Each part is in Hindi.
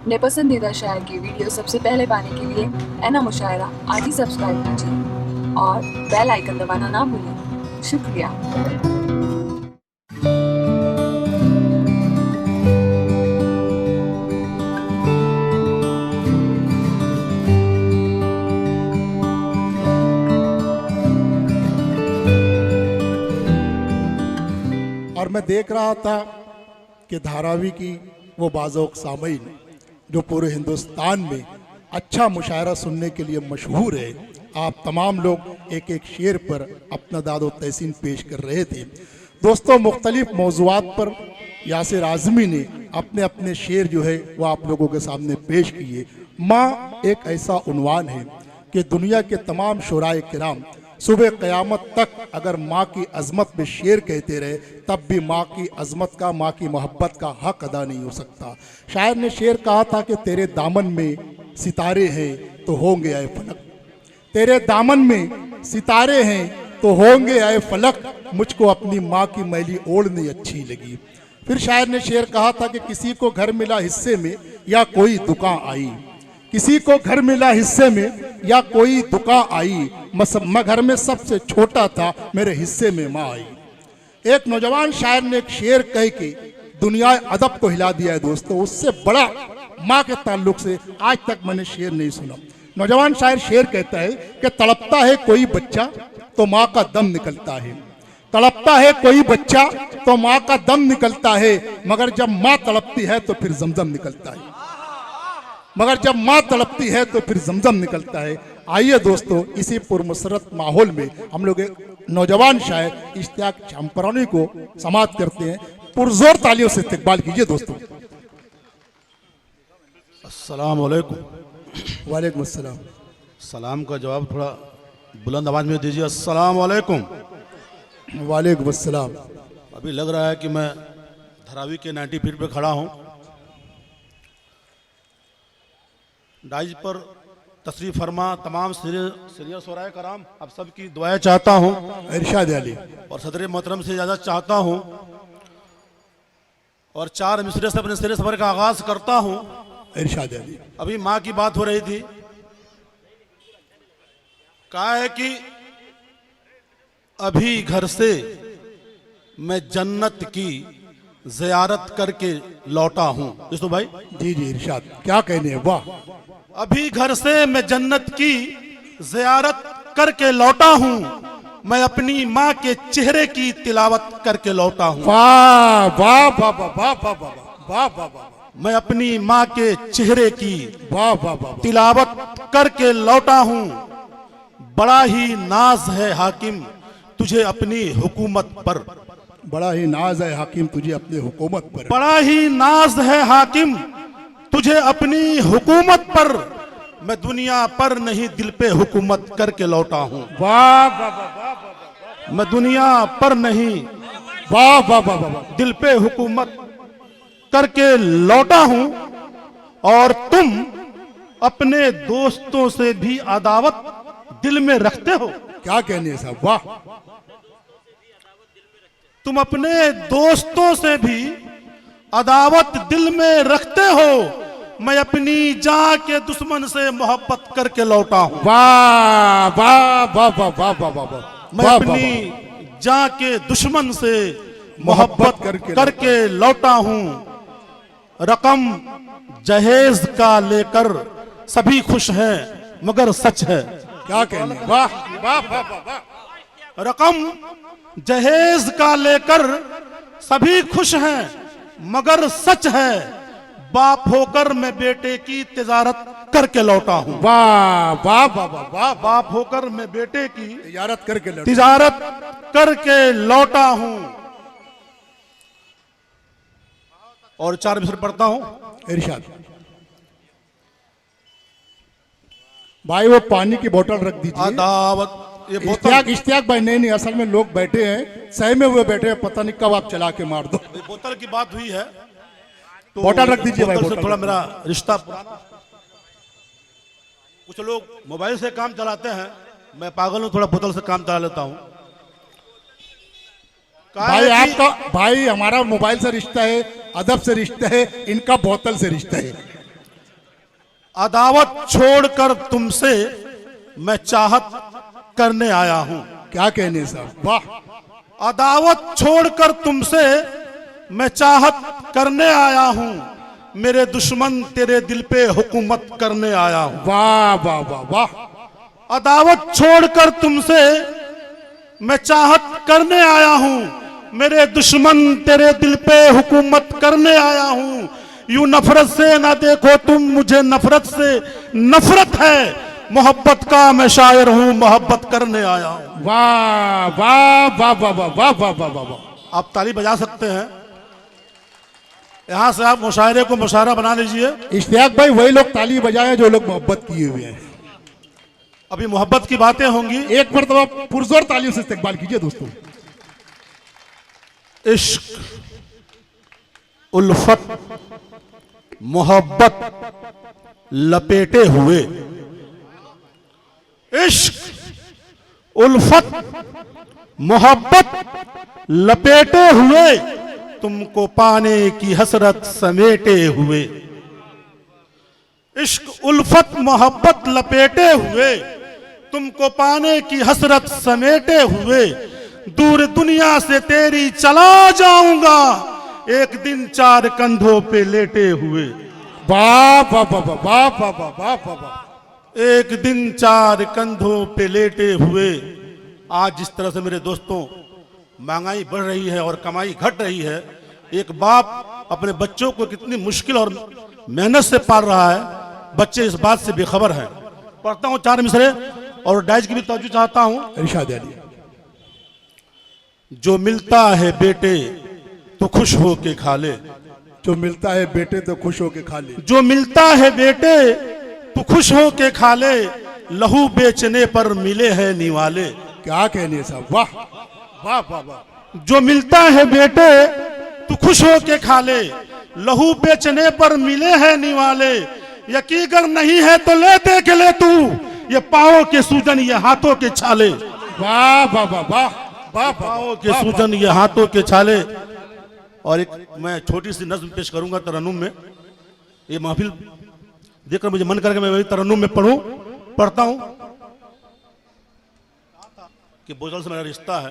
अपने पसंदीदा शायर की वीडियो सबसे पहले पाने के लिए एना मुशायरा आज ही सब्सक्राइब कीजिए और बेल आइकन दबाना ना भूलें। शुक्रिया। और मैं देख रहा था कि धारावी की वो बाज़ोक सामईन जो पूरे हिंदुस्तान में अच्छा मुशायरा सुनने के लिए मशहूर है, आप तमाम लोग एक एक शेर पर अपना दादो तहसीन पेश कर रहे थे। दोस्तों, मुख्तलिफ मौज़ूआत पर यासिर आज़मी ने अपने अपने शेर जो है वो आप लोगों के सामने पेश किए। माँ एक ऐसा उन्वान है कि दुनिया के तमाम शुराए किराम सुबह क़यामत तक अगर माँ की अज़मत में शेर कहते रहे तब भी माँ की अज़मत का, माँ की मोहब्बत का हक़ अदा नहीं हो सकता। शायर ने शेर कहा था कि तेरे दामन में सितारे हैं तो होंगे आए फलक, तेरे दामन में सितारे हैं तो होंगे आए फलक, मुझको अपनी माँ की मैली ओढ़नी अच्छी लगी। फिर शायर ने शेर कहा था कि किसी को घर मिला हिस्से में या कोई दुकान आई, किसी को घर मिला हिस्से में या कोई दुकान आई, मैं घर में सबसे छोटा था, मेरे हिस्से में माँ आई। एक नौजवान शायर ने एक शेर कह के दुनिया अदब को हिला दिया है। दोस्तों, उससे बड़ा माँ के ताल्लुक से आज तक मैंने शेर नहीं सुना। नौजवान शायर शेर कहता है कि तड़पता है कोई बच्चा तो माँ का दम निकलता है, तड़पता है कोई बच्चा तो माँ का दम निकलता है, मगर जब माँ तड़पती है तो फिर जमजम निकलता है, मगर जब माँ तड़पती है तो फिर जमजम निकलता है। आइए दोस्तों, इसी पुरमसरत माहौल में हम लोग एक नौजवान शायर इश्तियाक चंपरानी को समाप्त करते हैं। पुरजोर तालियों से इस्तकबाल कीजिए दोस्तों। अस्सलाम वालेकुम। वालेकुम अस्सलाम। सलाम का जवाब थोड़ा बुलंद आवाज में दीजिए। अस्सलाम वालेकुम। वालेकुम अस्सलाम। अभी लग रहा है कि मैं धरावी के 90 फीट पे खड़ा हूँ। डाइज पर तशरीफ फरमा तमाम सीनियर शोराए कराम, आप सबकी दुआएं चाहता हूँ इरशाद अली और सदर मोहतरम से इजाज़त चाहता हूँ और 4 मिसरे से अपने सिरे सफर का आगाज करता हूँ। इरशाद अली। अभी माँ की बात हो रही थी, कहा है कि अभी घर से मैं जन्नत की ज़ियारत करके लौटा हूँ। दोस्तों भाई जी जी इरशाद, क्या कहने हैं, वाह। अभी घर से मैं जन्नत की ज़ियारत करके लौटा हूँ, मैं अपनी माँ के चेहरे की तिलावत करके लौटा हूँ। वाह वाह वाह वाह वाह वाह वाह वाह वाह, मैं अपनी माँ के चेहरे की वाह वाह वाह, तिलावत करके लौटा हूँ। बड़ा ही नाज है हाकिम तुझे अपनी हुकूमत पर, बड़ा ही नाज है हाकिम तुझे अपनी हुकूमत पर, बड़ा ही नाज है हाकिम तुझे अपनी हुकूमत पर, मैं दुनिया पर नहीं दिल पे हुकूमत करके लौटा हूँ। वाह वाह वाह वाह, मैं दुनिया पर नहीं वाह वाह वाह वाह, दिल पे हुकूमत करके लौटा हूँ। और तुम अपने दोस्तों से भी अदावत दिल में रखते हो। क्या कहने हैं साहब, वाह। तुम अपने दोस्तों से भी अदावत दिल में रखते हो, मैं अपनी जान के दुश्मन से मोहब्बत करके लौटा हूँ। वाह वाह वाह वाह वाह वाह वाह वाह, मैं वाह, अपनी वाह, जान के दुश्मन से मोहब्बत करके लौटा हूँ। रकम जहेज का लेकर सभी खुश हैं मगर सच है। क्या कहने हैं, वाह वाह वाह वाह वाह, रकम जहेज का लेकर सभी खुश हैं मगर सच है, बाप होकर मैं बेटे की तिजारत करके लौटा हूँ। वाह वाह वाह वाह वाह, बाप होकर मैं बेटे की तिजारत करके लौटा, तिजारत करके लौटा हूँ। और 4 मिसर पढ़ता हूँ। इरशाद। भाई वो पानी की बोतल रख दीजिए। अदावत ये इश्तियाक इश्तियाक भाई, नहीं नहीं, असल में लोग बैठे हैं, सही में हुए बैठे हैं, पता नहीं कब आप चला के मार दो। बोतल की बात हुई है तो बोतल रख दीजिए भाई, बोतल से बोतल थोड़ा रख मेरा रिश्ता पुराना। कुछ लोग मोबाइल से काम चलाते हैं, मैं पागल हूँ, थोड़ा बोतल से काम चला लेता हूँ। भाई आपका, भाई हमारा मोबाइल से रिश्ता है, अदब से रिश्ता है, इनका बोतल से रिश्ता है। अदावत छोड़कर तुमसे मैं चाहत करने आया हूं। क्या कहने साहब, वाह। अदावत छोड़कर तुमसे मैं चाहत करने आया हूं, मेरे दुश्मन तेरे दिल पे हुकूमत करने आया हूं। वाह वाह वाह वाह। अदावत छोड़कर तुमसे मैं चाहत करने आया हूं, मेरे दुश्मन तेरे दिल पे हुकूमत करने आया हूं। यूं नफरत से ना देखो तुम मुझे, नफरत से नफरत है, मोहब्बत का मैं शायर हूं, मोहब्बत करने आया हूं। वाह वाह वाह वाह वाह वाह वाह वाह वाह वाह। आप ताली बजा सकते हैं। यहां से आप मुशायरे को मुशायरा बना लीजिए। इश्तियाक भाई वही लोग ताली बजाए जो लोग मोहब्बत किए हुए हैं। अभी मोहब्बत की बातें होंगी। एक मरतबा पुरजोर तालियों से इस्तेकबाल कीजिए दोस्तों। इश्क, उल्फत, मोहब्बत लपेटे हुए, इश्क, उल्फत, मोहब्बत लपेटे हुए, तुमको पाने की हसरत समेटे हुए। इश्क, उल्फत, मोहब्बत लपेटे हुए, तुमको पाने की हसरत समेटे हुए, दूर दुनिया से तेरी चला जाऊंगा, एक दिन चार कंधों पे लेटे हुए। वाह वाह वाह वाह वाह वाह वाह वाह वाह वाह। एक दिन चार कंधों पे लेटे हुए। आज जिस तरह से मेरे दोस्तों महंगाई बढ़ रही है और कमाई घट रही है, एक बाप अपने बच्चों को कितनी मुश्किल और मेहनत से पाल रहा है, बच्चे इस बात से बेखबर हैं। पढ़ता हूं चार मिसरे और डाइज की भी तवज्जो चाहता हूं। इरशाद अली। जो मिलता है बेटे तो खुश हो के खा ले, जो मिलता है बेटे तो खुश होके खा ले, जो मिलता है बेटे तो खुश हो के खा ले, लहू बेचने पर मिले हैं निवाले। क्या कहने साहब, वाह वाह वाह वाह। जो मिलता है बेटे तू खुश हो के खा ले, लहू बेचने पर मिले हैं निवाले। यकीन नहीं है तो ले देख ले तू, ये पाँव के सूजन ये हाथों के छाले। वाह वाह वाह वाह वाह। पाँव के सूजन ये हाथों के छाले। और एक मैं छोटी सी नज्म पेश करूंगा तरन्नुम में। ये महफिल देखकर मुझे मन करके मैं तरन्नुम में पढ़ता हूं कि बोतल से मेरा रिश्ता है।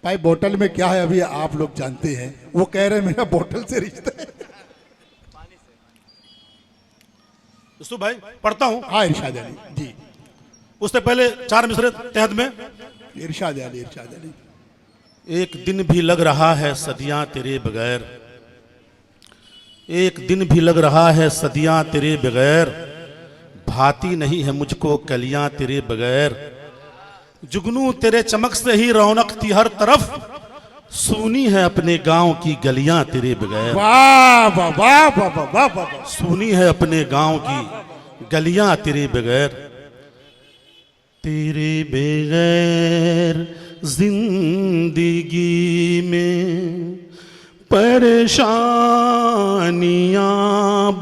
भाई बोतल में क्या है अभी आप लोग जानते हैं, वो कह रहे हैं मेरा बोतल से रिश्ता है। तो भाई पढ़ता हूं। हाँ इरशाद अली जी। उससे पहले चार मिसरे तहत में। इरशाद अली, इरशाद अली। एक दिन भी लग रहा है सदियां तेरे बगैर, एक दिन भी लग रहा है सदियां तेरे बगैर, भाती नहीं है मुझको कलियां तेरे बगैर। जुगनू तेरे चमक से ही रौनक थी हर तरफ, सूनी है अपने गांव की गलियां तेरे बगैर। वाह वाह वाह वाह वाह वाह वाह। सूनी है अपने गांव की गलियां तेरे बगैर। तेरे बगैर जिंदगी में परेशानियां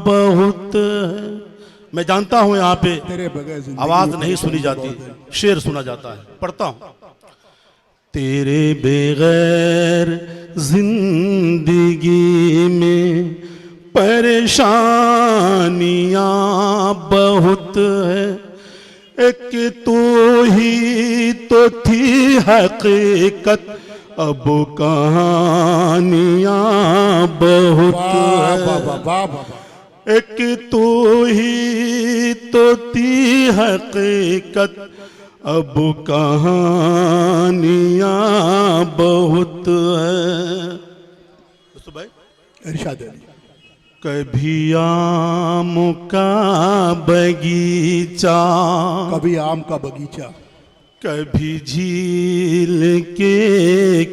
बहुत है। मैं जानता हूं यहाँ पे तेरे बगैर जिंदगी आवाज नहीं सुनी जाती, शेर सुना जाता है। पढ़ता हूं। तेरे बगैर जिंदगी में परेशानियां बहुत है, एक तू ही तो थी हकीकत, अब कहानियां बहुत वाह वाह है। वाह वाह वाह। एक तू ही तो थी हकीकत, अब कहानियां बहुत है। भाई इरशाद अली। कभी आम का बगीचा, कभी आम का बगीचा, कभी झील के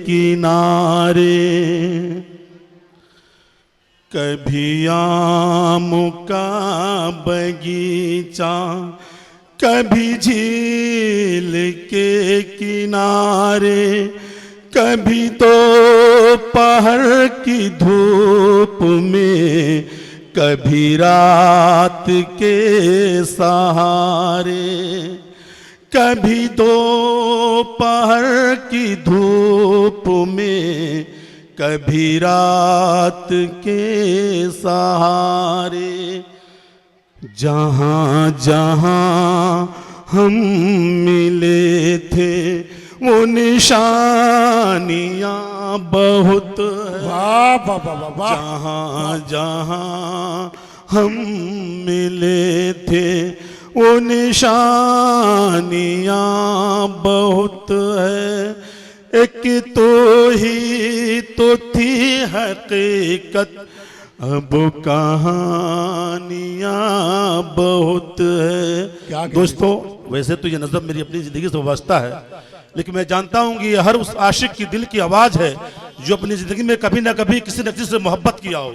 किनारे, कभी आम का बगीचा, कभी झील के किनारे, कभी तो पहर की धूप में, कभी रात के सहारे, कभी दोपहर की धूप में, कभी रात के सहारे जहाँ जहाँ हम मिले थे वो निशानियाँ बहुत है। वाह वाह वाह वाह वाह। जहाँ जहाँ हम मिले थे वो निशानियाँ बहुत है। एक तो ही तो थी हकीकत, अब कहानियाँ बहुत है। क्या कहते दोस्तों, वैसे तो ये नज़म मेरी अपनी ज़िंदगी से वाबस्ता है, लेकिन मैं जानता हूँ कि ये हर उस आशिक की दिल की आवाज़ है जो अपनी ज़िंदगी में कभी ना कभी किसी न किसी से मोहब्बत किया हो।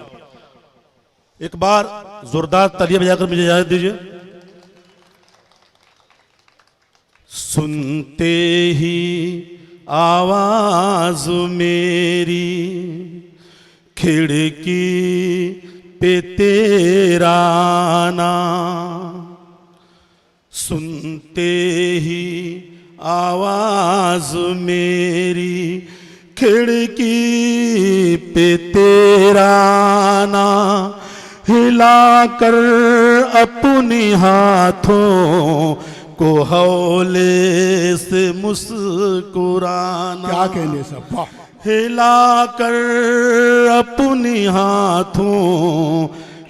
एक बार जोरदार तालियां बजाकर मुझे इजाज़त दीजिए। सुनते ही आवाज मेरी खिड़की पे तेरा नाम, सुनते ही आवाज मेरी खिड़की पे तेरा नाम, हिलाकर अपने हाथों को हौले से मुस्कुराना। क्या कहने सब, वाह। हिलाकर अपने हाथों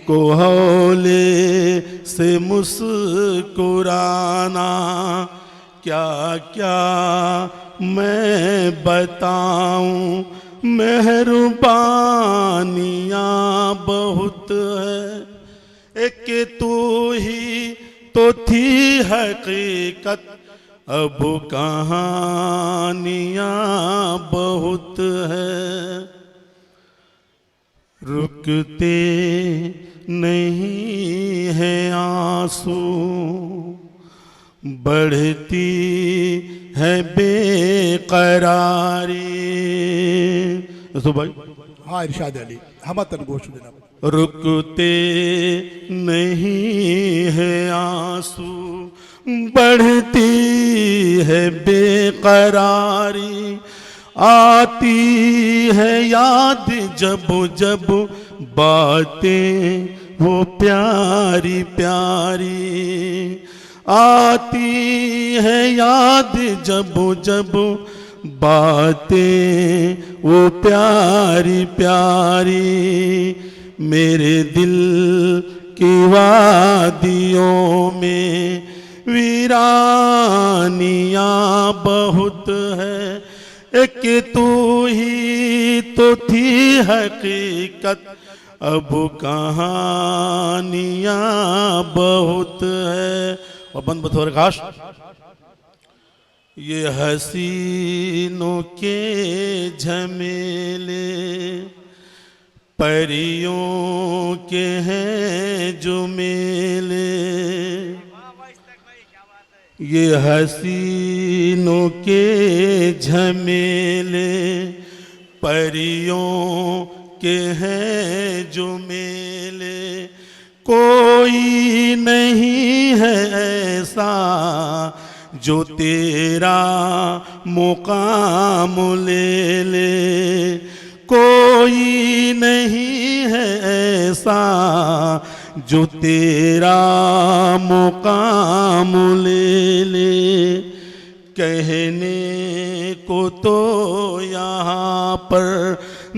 को हौले से मुस्कुराना। क्या क्या मैं बताऊं, मेहरबानियाँ बहुत है। एक तू ही तो थी हकीकत, अब कहानियाँ बहुत है। रुकते नहीं है आंसू, बढ़ती है बेकरारी। तो भाई, हाँ इरशाद अली, हम तनगोश जनाब। रुकते नहीं है आंसू, बढ़ती है बेकरारी। आती है याद जब जब बातें वो प्यारी प्यारी। आती है याद जब जब बातें वो प्यारी प्यारी। मेरे दिल की वादियों में वीरानियाँ बहुत है। एक तू ही तो थी हकीकत, अब कहानियाँ बहुत है। और बंद बतौर खास, ये हसीनों के झमेले परियों के हैं जो मेले। ये हसीनों के झमेले परियों के हैं जो मेले। कोई नहीं है ऐसा जो तेरा मुकाम ले ले। कोई नहीं है ऐसा जो तेरा मुकाम ले ले। कहने को तो यहाँ पर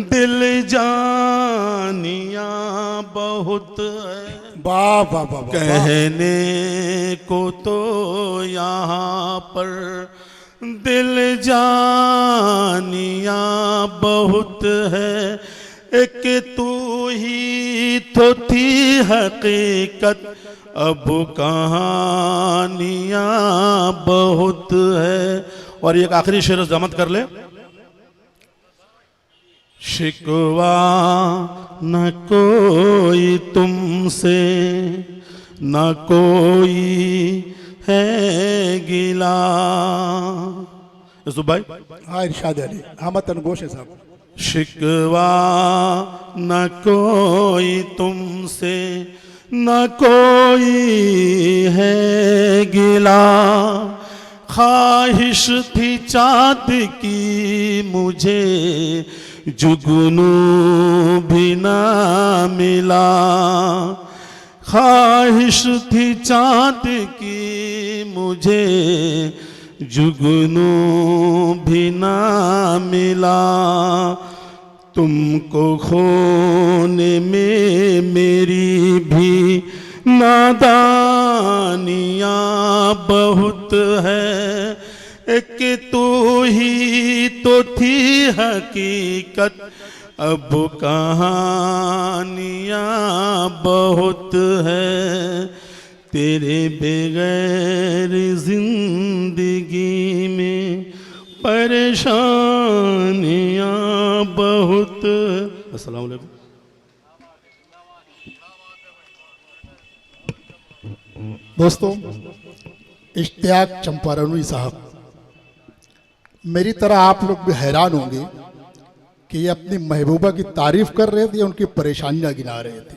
दिल जानियाँ बहुत है। वाह वाह वाह वाह। कहने को तो यहाँ पर दिल जानियाँ बहुत है। एक तू ही तो थी हकीकत, अब कहानियाँ बहुत है। और एक आखिरी शेर जमत कर ले। शिकवा न कोई तुमसे, न कोई है गिला। भाई, हाँ इरशाद अली, हम तनगोश है साहब। शिकवा न कोई तुमसे, न कोई है गिला। ख्वाहिश थी चाँद की मुझे जुगनू भी ना मिला। ख्वाहिश थी चाँद की मुझे, जुगनू भी ना मिला। तुमको खोने में मेरी भी नादानियाँ बहुत है, कि तू ही तो थी हकीकत, अब कहानियाँ बहुत है। तेरे बगैर जिंदगी में परेशानियाँ बहुत। अस्सलाम वालेकुम। दोस्तों, इश्तियाक चंपारनवी साहब, मेरी तरह आप लोग भी हैरान होंगे कि ये अपनी महबूबा की तारीफ कर रहे थे या उनकी परेशानियां गिना रहे थे।